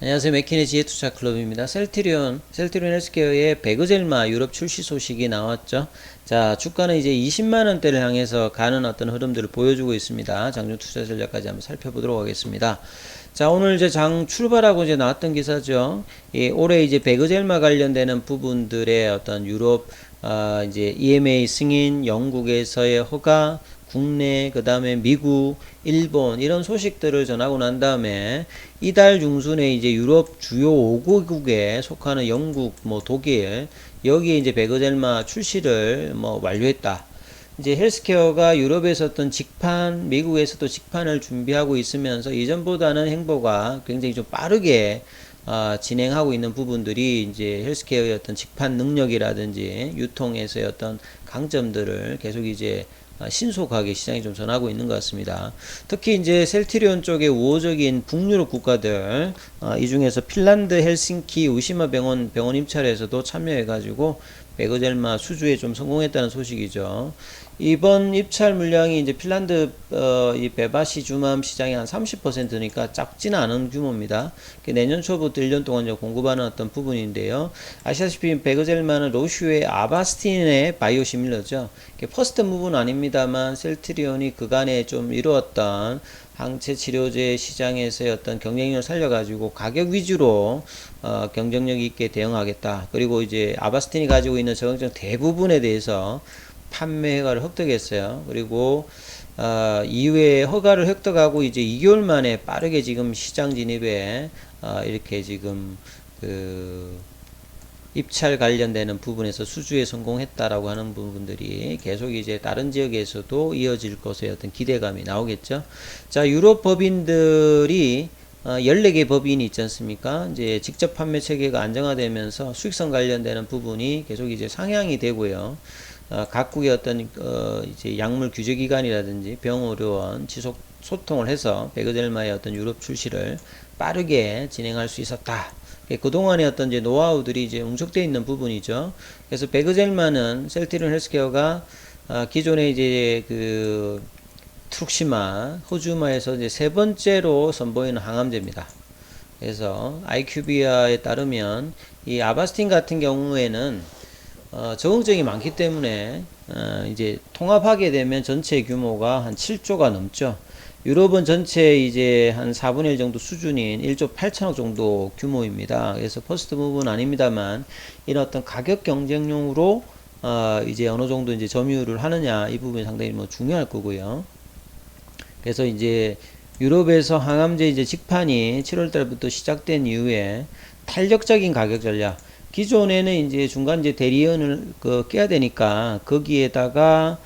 안녕하세요. 맥킨의 지혜투자클럽입니다. 셀트리온 헬스케어의 베그젤마 유럽 출시 소식이 나왔죠. 자, 주가는 이제 20만원대를 향해서 가는 어떤 흐름들을 보여주고 있습니다. 장중 투자 전략까지 한번 살펴보도록 하겠습니다. 자, 오늘 이제 장 출발하고 이제 나왔던 기사죠. 올해 이제 베그젤마 관련되는 부분들의 어떤 유럽, 이제 EMA 승인, 영국에서의 허가, 국내, 그 다음에 미국, 일본 이런 소식들을 전하고 난 다음에 이달 중순에 이제 유럽 주요 5개국에 속하는 영국, 독일 여기에 이제 베그젤마 출시를 완료했다. 이제 헬스케어가 유럽에서 어떤 직판, 미국에서도 직판을 준비하고 있으면서 이전보다는 행보가 굉장히 좀 빠르게 진행하고 있는 부분들이 이제 헬스케어의 어떤 직판 능력이라든지 유통에서의 어떤 강점들을 계속 이제 신속하게 시장이 좀 전하고 있는 것 같습니다. 특히 이제 셀트리온 쪽의 우호적인 북유럽 국가들, 이 중에서 핀란드 헬싱키 우시마 병원 입찰에서도 참여해가지고 베그젤마 수주에 좀 성공했다는 소식이죠. 이번 입찰 물량이 이제 핀란드 이 베바시 주맘 시장이 한 30%니까 작지는 않은 규모입니다. 내년 초부터 1년 동안 이제 공급하는 어떤 부분인데요. 아시다시피 베그젤마는 로슈의 아바스틴의 바이오시밀러죠. 퍼스트 무브는 아닙니다만 셀트리온이 그간에 좀 이루었던 항체 치료제 시장에서의 어떤 경쟁력을 살려가지고 가격 위주로 경쟁력 있게 대응하겠다. 그리고 이제 아바스틴이 가지고 있는 적응증 대부분에 대해서 판매 허가를 획득했어요. 그리고 이후에 허가를 획득하고 이제 2개월 만에 빠르게 지금 시장 진입에 이렇게 지금 입찰 관련되는 부분에서 수주에 성공했다라고 하는 부분들이 계속 이제 다른 지역에서도 이어질 것의 어떤 기대감이 나오겠죠. 자, 유럽 법인들이 14개 법인이 있지 않습니까? 이제 직접 판매 체계가 안정화되면서 수익성 관련되는 부분이 계속 이제 상향이 되고요. 각국의 어떤 이제 약물 규제 기관이라든지 병의료원 지속 소통을 해서 베그젤마의 어떤 유럽 출시를 빠르게 진행할 수 있었다. 그동안의 어떤 이제 노하우들이 이제 응축되어 있는 부분이죠. 그래서 베그젤마는 셀트리온 헬스케어가 기존에 이제 트룩시마, 호주마에서 이제 세 번째로 선보이는 항암제입니다. 그래서 IQVIA에 따르면 이 아바스틴 같은 경우에는 적응증이 많기 때문에 이제 통합하게 되면 전체 규모가 한 7조가 넘죠. 유럽은 전체 이제 한 4분의 1 정도 수준인 1조 8천억 정도 규모입니다. 그래서 퍼스트 무브는 아닙니다만 이런 어떤 가격 경쟁용으로 이제 어느 정도 이제 점유를 하느냐 이 부분이 상당히 중요할 거고요. 그래서 이제 유럽에서 항암제 이제 직판이 7월 달부터 시작된 이후에 탄력적인 가격 전략. 기존에는 이제 중간 이제 대리연을 껴야 되니까 거기에다가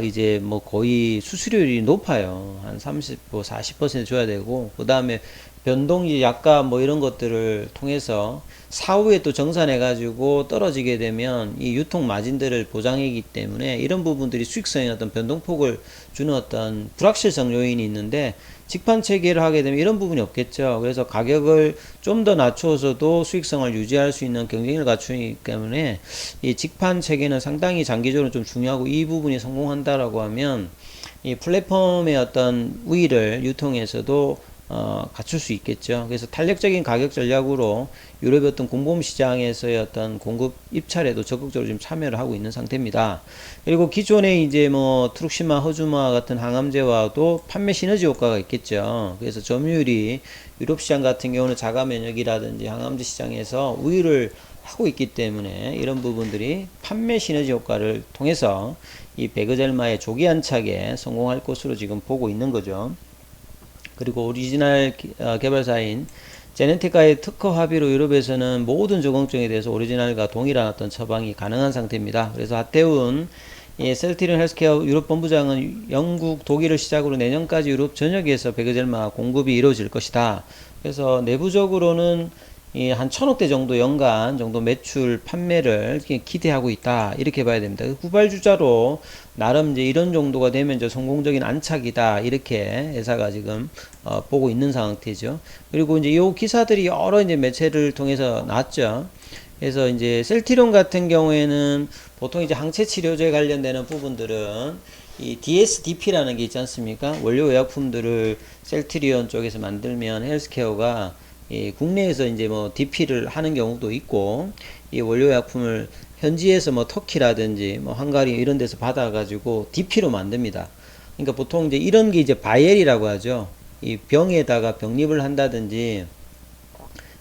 이제 거의 수수료율이 높아요. 한 30, 40% 줘야 되고, 그 다음에 변동이 약가 이런 것들을 통해서 사후에 또 정산해가지고 떨어지게 되면 이 유통 마진들을 보장하기 때문에 이런 부분들이 수익성에 어떤 변동폭을 주는 어떤 불확실성 요인이 있는데 직판 체계를 하게 되면 이런 부분이 없겠죠. 그래서 가격을 좀 더 낮춰서도 수익성을 유지할 수 있는 경쟁력을 갖추기 때문에 이 직판 체계는 상당히 장기적으로 좀 중요하고 이 부분이 성공한다라고 하면 이 플랫폼의 어떤 우위를 유통에서도 갖출 수 있겠죠. 그래서 탄력적인 가격 전략으로 유럽의 어떤 공급 시장에서의 어떤 공급 입찰에도 적극적으로 좀 참여를 하고 있는 상태입니다. 그리고 기존에 이제 트룩시마, 허주마 같은 항암제와도 판매 시너지 효과가 있겠죠. 그래서 점유율이 유럽 시장 같은 경우는 자가 면역이라든지 항암제 시장에서 우위를 하고 있기 때문에 이런 부분들이 판매 시너지 효과를 통해서 이 베그젤마의 조기 안착에 성공할 것으로 지금 보고 있는 거죠. 그리고 오리지널 개발사인 제넨테카의 특허 합의로 유럽에서는 모든 적응증에 대해서 오리지널과 동일한 어떤 처방이 가능한 상태입니다. 그래서 하태운 셀트리온 헬스케어 유럽 본부장은 영국, 독일을 시작으로 내년까지 유럽 전역에서 베그젤마 공급이 이루어질 것이다. 그래서 내부적으로는 한 1000억대 정도 연간 정도 매출 판매를 기대하고 있다. 이렇게 봐야 됩니다. 후발주자로 나름 이제 이런 정도가 되면 이제 성공적인 안착이다. 이렇게 회사가 지금 보고 있는 상태죠. 그리고 이제 이 기사들이 여러 이제 매체를 통해서 나왔죠. 그래서 이제 셀트리온 같은 경우에는 보통 이제 항체 치료제 관련되는 부분들은 이 DSDP라는 게 있지 않습니까? 원료 의약품들을 셀트리온 쪽에서 만들면 헬스케어가 국내에서 이제 뭐 DP를 하는 경우도 있고, 이 원료약품을 현지에서 뭐 터키라든지 뭐 헝가리 이런 데서 받아가지고 DP로 만듭니다. 그러니까 보통 이제 이런 게 이제 바이엘이라고 하죠. 이 병에다가 병립을 한다든지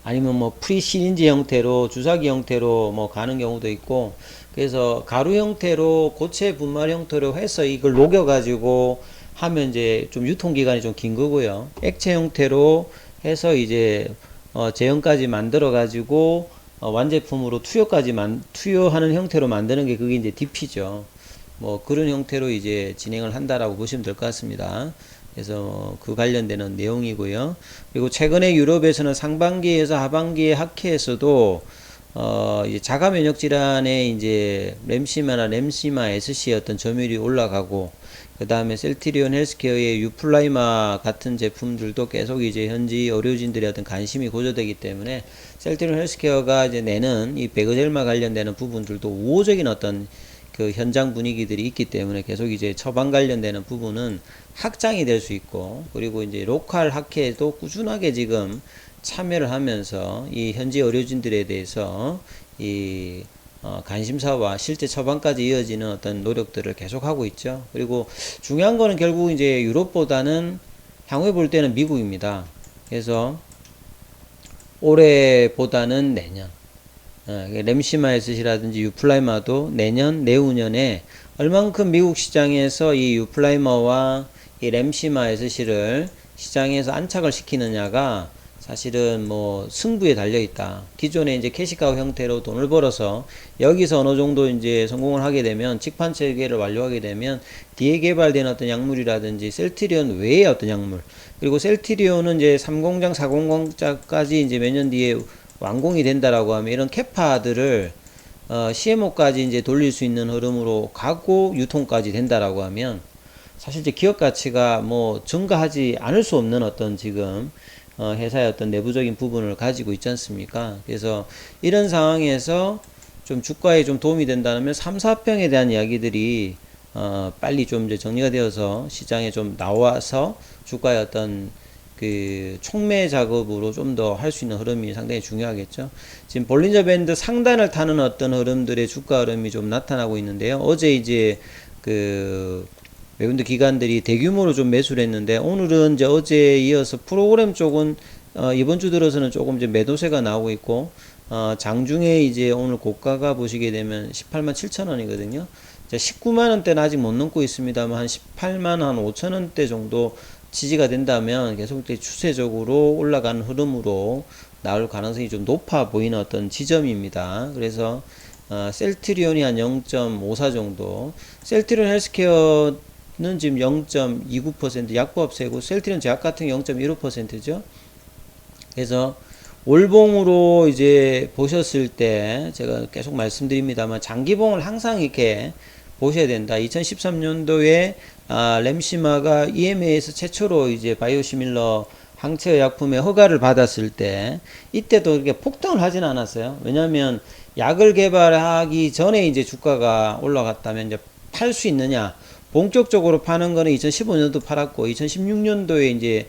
아니면 뭐 프리시린지 형태로 주사기 형태로 뭐 가는 경우도 있고, 그래서 가루 형태로 고체 분말 형태로 해서 이걸 녹여 가지고 하면 이제 좀 유통기간이 좀 긴 거고요. 액체 형태로 해서 이제 제형까지 만들어 가지고 완제품으로 투여하는 형태로 만드는 게 그게 이제 DP죠. 뭐 그런 형태로 이제 진행을 한다라고 보시면 될 것 같습니다. 그래서 그 관련되는 내용이고요. 그리고 최근에 유럽에서는 상반기에서 하반기에 학회에서도 이제 자가 면역 질환에 이제 램시마 SC의 어떤 점유율이 올라가고, 그 다음에 셀트리온 헬스케어의 유플라이마 같은 제품들도 계속 이제 현지 의료진들의 어떤 관심이 고조되기 때문에 셀트리온 헬스케어가 이제 내는 이 베그젤마 관련되는 부분들도 우호적인 어떤 그 현장 분위기들이 있기 때문에 계속 이제 처방 관련되는 부분은 확장이 될 수 있고, 그리고 이제 로컬 학회에도 꾸준하게 지금 참여를 하면서 이 현지 의료진들에 대해서 이 관심사와 실제 처방까지 이어지는 어떤 노력들을 계속하고 있죠. 그리고 중요한 거는 결국 이제 유럽보다는 향후에 볼 때는 미국입니다. 그래서 올해보다는 내년, 램시마 SC라든지 유플라이마도 내년, 내후년에 얼만큼 미국 시장에서 이 유플라이마와 이 램시마 SC를 시장에서 안착을 시키느냐가 사실은 뭐 승부에 달려 있다. 기존에 이제 캐시카우 형태로 돈을 벌어서 여기서 어느 정도 이제 성공을 하게 되면, 직판 체계를 완료하게 되면 뒤에 개발된 어떤 약물이라든지 셀트리온 외의 어떤 약물, 그리고 셀트리온은 이제 3공장, 4공장까지 이제 몇 년 뒤에 완공이 된다라고 하면 이런 캐파들을 CMO까지 이제 돌릴 수 있는 흐름으로 가고 유통까지 된다라고 하면 사실 이제 기업 가치가 뭐 증가하지 않을 수 없는 어떤 지금 회사의 어떤 내부적인 부분을 가지고 있지 않습니까? 그래서 이런 상황에서 좀 주가에 좀 도움이 된다면 3, 4평에 대한 이야기들이 빨리 좀 이제 정리가 되어서 시장에 좀 나와서 주가의 어떤 그 촉매 작업으로 좀 더 할 수 있는 흐름이 상당히 중요하겠죠. 지금 볼린저 밴드 상단을 타는 어떤 흐름들의 주가 흐름이 좀 나타나고 있는데요. 어제 이제 그 외국인 기관들이 대규모로 좀 매수를 했는데, 오늘은 이제 어제에 이어서 프로그램 쪽은 이번 주 들어서는 조금 이제 매도세가 나오고 있고, 장중에 이제 오늘 고가가 보시게 되면 18만 7천 원이거든요. 19만 원대는 아직 못 넘고 있습니다만 한 18만 한 5천 원대 정도 지지가 된다면 계속 추세적으로 올라가는 흐름으로 나올 가능성이 좀 높아 보이는 어떤 지점입니다. 그래서 셀트리온이 한 0.54 정도, 셀트리온 헬스케어는 지금 0.29% 약보합세고, 셀트리온 제약 같은 0.15%죠. 그래서 월봉으로 이제 보셨을 때 제가 계속 말씀드립니다만 장기봉을 항상 이렇게 보셔야 된다. 2013년도에 램시마가 EMA에서 최초로 이제 바이오시밀러 항체 약품의 허가를 받았을 때 이때도 이렇게 폭등을 하진 않았어요. 왜냐하면 약을 개발하기 전에 이제 주가가 올라갔다면 이제 팔 수 있느냐, 본격적으로 파는 거는 2015년도 팔았고 2016년도에 이제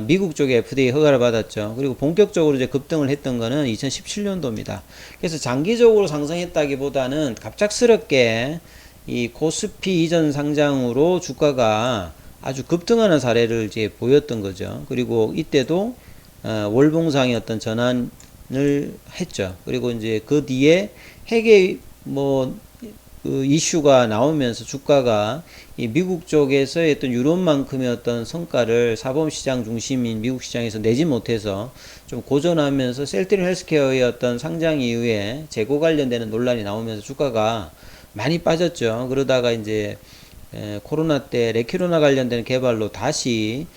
미국 쪽에 FDA 허가를 받았죠. 그리고 본격적으로 이제 급등을 했던 거는 2017년도입니다. 그래서 장기적으로 상승했다기보다는 갑작스럽게 이 코스피 이전 상장으로 주가가 아주 급등하는 사례를 이제 보였던 거죠. 그리고 이때도 월봉상의 어떤 전환을 했죠. 그리고 이제 그 뒤에 핵의 그 이슈가 나오면서 주가가 이 미국 쪽에서의 어떤 유럽만큼의 어떤 성과를 사범시장 중심인 미국 시장에서 내지 못해서 좀 고전하면서 셀트리온 헬스케어의 어떤 상장 이후에 재고 관련되는 논란이 나오면서 주가가 많이 빠졌죠. 그러다가 이제 코로나 때 레큐로나 관련된 개발로 다시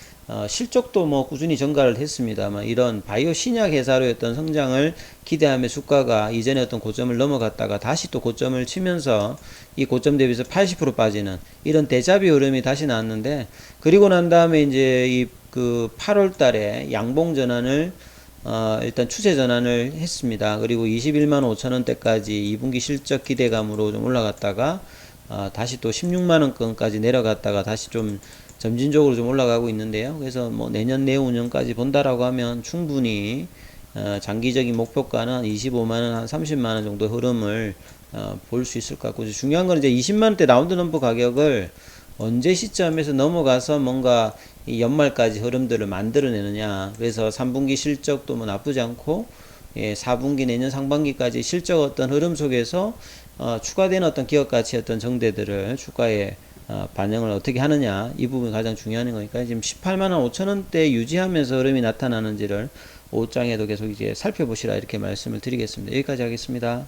실적도 뭐 꾸준히 증가를 했습니다만, 이런 바이오 신약 회사로의 어떤 성장을 기대하며 주가가 이전에 어떤 고점을 넘어갔다가 다시 또 고점을 치면서 이 고점 대비해서 80% 빠지는 이런 대자비 흐름이 다시 나왔는데, 그리고 난 다음에 이제 이 그 8월 달에 양봉 전환을 일단 추세 전환을 했습니다. 그리고 21만 5천 원대까지 2분기 실적 기대감으로 좀 올라갔다가 다시 또 16만 원권까지 내려갔다가 다시 좀 점진적으로 좀 올라가고 있는데요. 그래서 뭐 내년 내후년까지 본다라고 하면 충분히 장기적인 목표가는 25만원, 한 30만원 정도 흐름을 볼 수 있을 것 같고, 중요한 건 이제 20만원대 라운드 넘버 가격을 언제 시점에서 넘어가서 뭔가 이 연말까지 흐름들을 만들어내느냐. 그래서 3분기 실적도 뭐 나쁘지 않고, 4분기 내년 상반기까지 실적 어떤 흐름 속에서 추가되는 어떤 기업 가치 어떤 정대들을 주가에 반영을 어떻게 하느냐, 이 부분이 가장 중요한 거니까 지금 18만원 5천원대 유지하면서 흐름이 나타나는지를 5장에도 계속 이제 살펴보시라 이렇게 말씀을 드리겠습니다. 여기까지 하겠습니다.